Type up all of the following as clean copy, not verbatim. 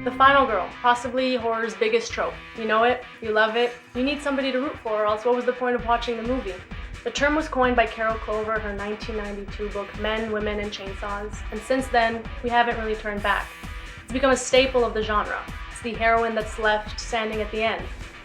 The final girl, possibly horror's biggest trope. You know it, you love it, you need somebody to root for, or else what was the point of watching the movie? The term was coined by Carol Clover, her 1992 book Men, Women, and Chainsaws, and since then, we haven't really turned back. It's become a staple of the genre. It's the heroine that's left standing at the end,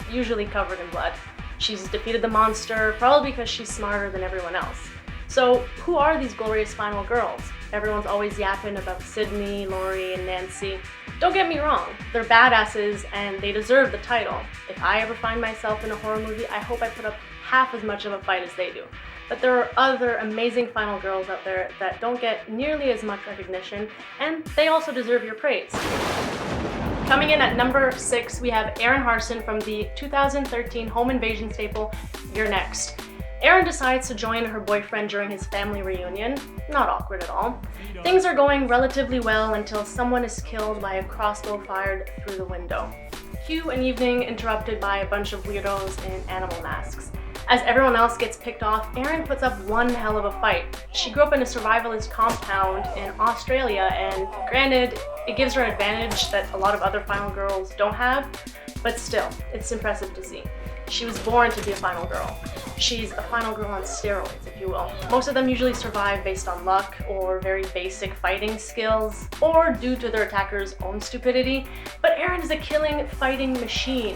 usually covered in blood. She's defeated the monster, probably because she's smarter than everyone else. So who are these glorious final girls? Everyone's always yapping about Sydney, Laurie, and Nancy. Don't get me wrong, they're badasses and they deserve the title. If I ever find myself in a horror movie, I hope I put up half as much of a fight as they do. But there are other amazing final girls out there that don't get nearly as much recognition, and they also deserve your praise. Coming in at number 6, we have Erin Harson from the 2013 home invasion staple, You're Next. Erin decides to join her boyfriend during his family reunion. Not awkward at all. Things are going relatively well until someone is killed by a crossbow fired through the window. Cue an evening interrupted by a bunch of weirdos in animal masks. As everyone else gets picked off, Erin puts up one hell of a fight. She grew up in a survivalist compound in Australia, and granted, it gives her an advantage that a lot of other final girls don't have, but still, it's impressive to see. She was born to be a final girl. She's a final girl on steroids, if you will. Most of them usually survive based on luck or very basic fighting skills, or due to their attacker's own stupidity, but Erin is a killing, fighting machine.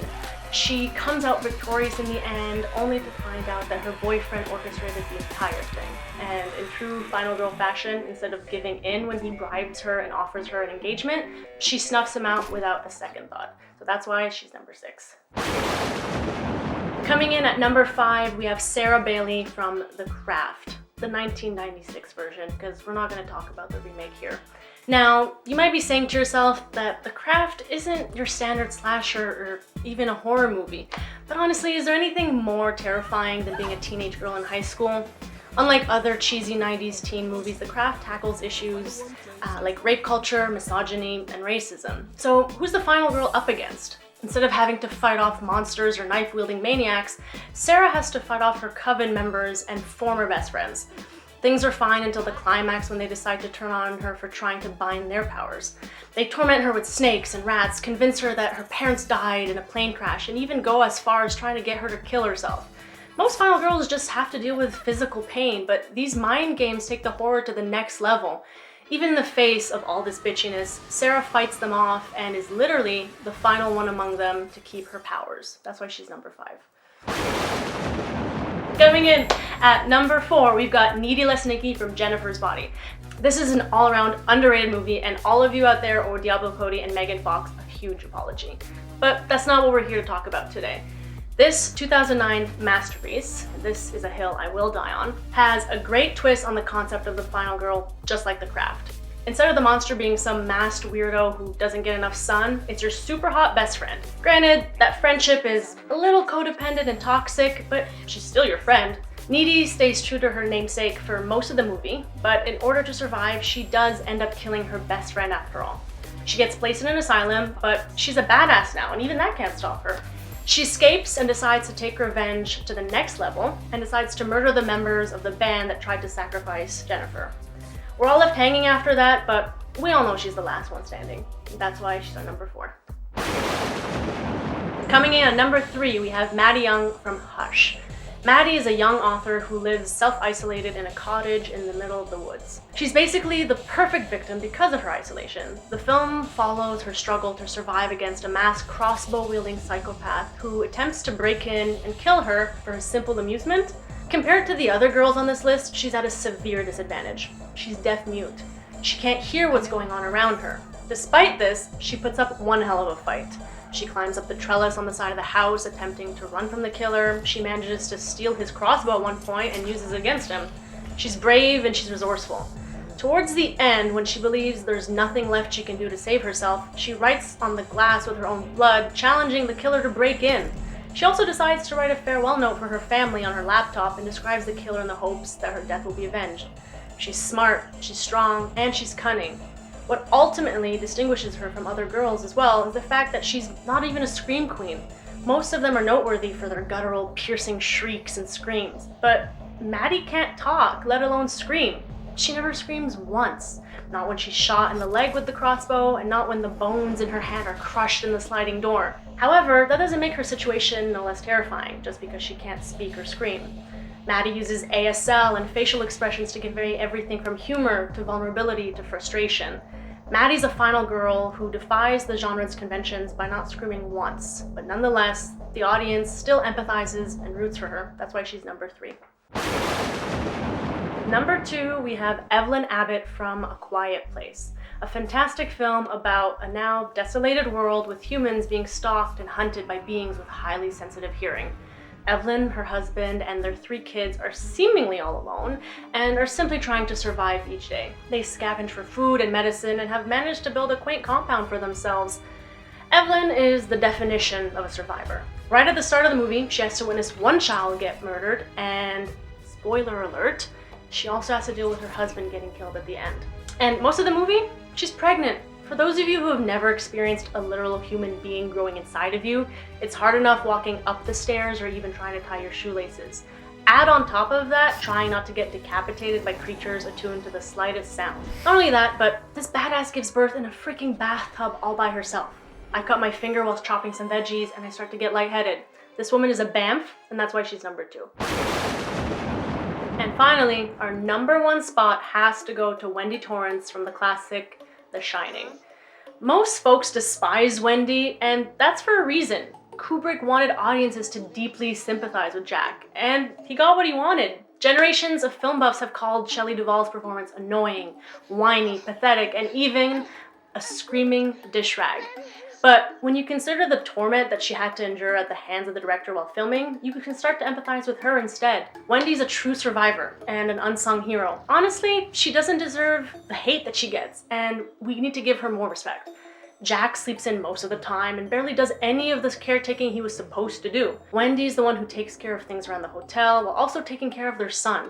She comes out victorious in the end, only to find out that her boyfriend orchestrated the entire thing. And in true final girl fashion, instead of giving in when he bribes her and offers her an engagement, she snuffs him out without a second thought. So that's why she's number 6. Coming in at number 5, we have Sarah Bailey from The Craft, the 1996 version, because we're not going to talk about the remake here. Now, you might be saying to yourself that The Craft isn't your standard slasher or even a horror movie, but honestly, is there anything more terrifying than being a teenage girl in high school? Unlike other cheesy 90s teen movies, The Craft tackles issues like rape culture, misogyny, and racism. So who's the final girl up against? Instead of having to fight off monsters or knife-wielding maniacs, Sarah has to fight off her coven members and former best friends. Things are fine until the climax when they decide to turn on her for trying to bind their powers. They torment her with snakes and rats, convince her that her parents died in a plane crash, and even go as far as trying to get her to kill herself. Most final girls just have to deal with physical pain, but these mind games take the horror to the next level. Even in the face of all this bitchiness, Sarah fights them off and is literally the final one among them to keep her powers. That's why she's number 5. Coming in at number 4, we've got Needy Lesnicki from Jennifer's Body. This is an all-around underrated movie, and all of you out there owe Diablo Cody and Megan Fox a huge apology. But that's not what we're here to talk about today. This 2009 masterpiece, This Is a Hill I Will Die On, has a great twist on the concept of the final girl, just like The Craft. Instead of the monster being some masked weirdo who doesn't get enough sun, it's your super hot best friend. Granted, that friendship is a little codependent and toxic, but she's still your friend. Needy stays true to her namesake for most of the movie, but in order to survive, she does end up killing her best friend after all. She gets placed in an asylum, but she's a badass now, and even that can't stop her. She escapes and decides to take revenge to the next level and decides to murder the members of the band that tried to sacrifice Jennifer. We're all left hanging after that, but we all know she's the last one standing. That's why she's our number 4. Coming in at number 3, we have Maddie Young from Hush. Maddie is a young author who lives self-isolated in a cottage in the middle of the woods. She's basically the perfect victim because of her isolation. The film follows her struggle to survive against a masked crossbow-wielding psychopath who attempts to break in and kill her for his simple amusement. Compared to the other girls on this list, she's at a severe disadvantage. She's deaf-mute. She can't hear what's going on around her. Despite this, she puts up one hell of a fight. She climbs up the trellis on the side of the house, attempting to run from the killer. She manages to steal his crossbow at one point and uses it against him. She's brave and she's resourceful. Towards the end, when she believes there's nothing left she can do to save herself, she writes on the glass with her own blood, challenging the killer to break in. She also decides to write a farewell note for her family on her laptop and describes the killer in the hopes that her death will be avenged. She's smart, she's strong, and she's cunning. What ultimately distinguishes her from other girls as well is the fact that she's not even a scream queen. Most of them are noteworthy for their guttural, piercing shrieks and screams, but Maddie can't talk, let alone scream. she never screams once. Not when she's shot in the leg with the crossbow, and not when the bones in her hand are crushed in the sliding door. However, that doesn't make her situation no less terrifying, just because she can't speak or scream. Maddie uses ASL and facial expressions to convey everything from humor to vulnerability to frustration. Maddie's a final girl who defies the genre's conventions by not screaming once, but nonetheless, the audience still empathizes and roots for her. That's why she's number 3. Number 2, we have Evelyn Abbott from A Quiet Place, a fantastic film about a now desolated world with humans being stalked and hunted by beings with highly sensitive hearing. Evelyn, her husband, and their 3 kids are seemingly all alone and are simply trying to survive each day. They scavenge for food and medicine and have managed to build a quaint compound for themselves. Evelyn is the definition of a survivor. Right at the start of the movie, she has to witness one child get murdered, and spoiler alert, she also has to deal with her husband getting killed at the end. And most of the movie, she's pregnant. For those of you who have never experienced a literal human being growing inside of you, it's hard enough walking up the stairs or even trying to tie your shoelaces. Add on top of that, trying not to get decapitated by creatures attuned to the slightest sound. Not only that, but this badass gives birth in a freaking bathtub all by herself. I cut my finger whilst chopping some veggies and I start to get lightheaded. This woman is a BAMF, and that's why she's number 2. And finally, our number 1 spot has to go to Wendy Torrance from the classic The Shining. Most folks despise Wendy, and that's for a reason. Kubrick wanted audiences to deeply sympathize with Jack, and he got what he wanted. Generations of film buffs have called Shelley Duvall's performance annoying, whiny, pathetic, and even a screaming dish rag. But when you consider the torment that she had to endure at the hands of the director while filming, you can start to empathize with her instead. Wendy's a true survivor and an unsung hero. Honestly, she doesn't deserve the hate that she gets, and we need to give her more respect. Jack sleeps in most of the time and barely does any of the caretaking he was supposed to do. Wendy's the one who takes care of things around the hotel while also taking care of their son.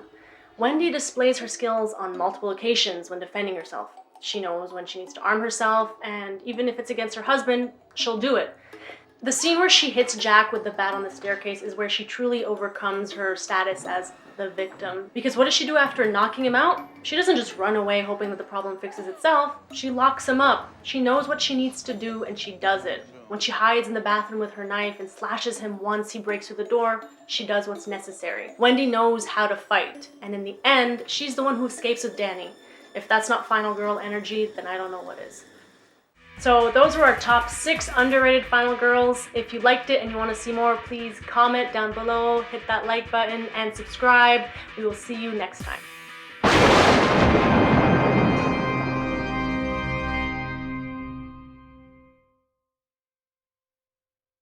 Wendy displays her skills on multiple occasions when defending herself. She knows when she needs to arm herself, and even if it's against her husband, she'll do it. The scene where she hits Jack with the bat on the staircase is where she truly overcomes her status as the victim. Because what does she do after knocking him out? She doesn't just run away hoping that the problem fixes itself. She locks him up. She knows what she needs to do, and she does it. When she hides in the bathroom with her knife and slashes him once he breaks through the door, she does what's necessary. Wendy knows how to fight, and in the end, she's the one who escapes with Danny. If that's not final girl energy, then I don't know what is. So those were our top 6 underrated final girls. If you liked it and you want to see more, please comment down below, hit that like button, and subscribe. We will see you next time.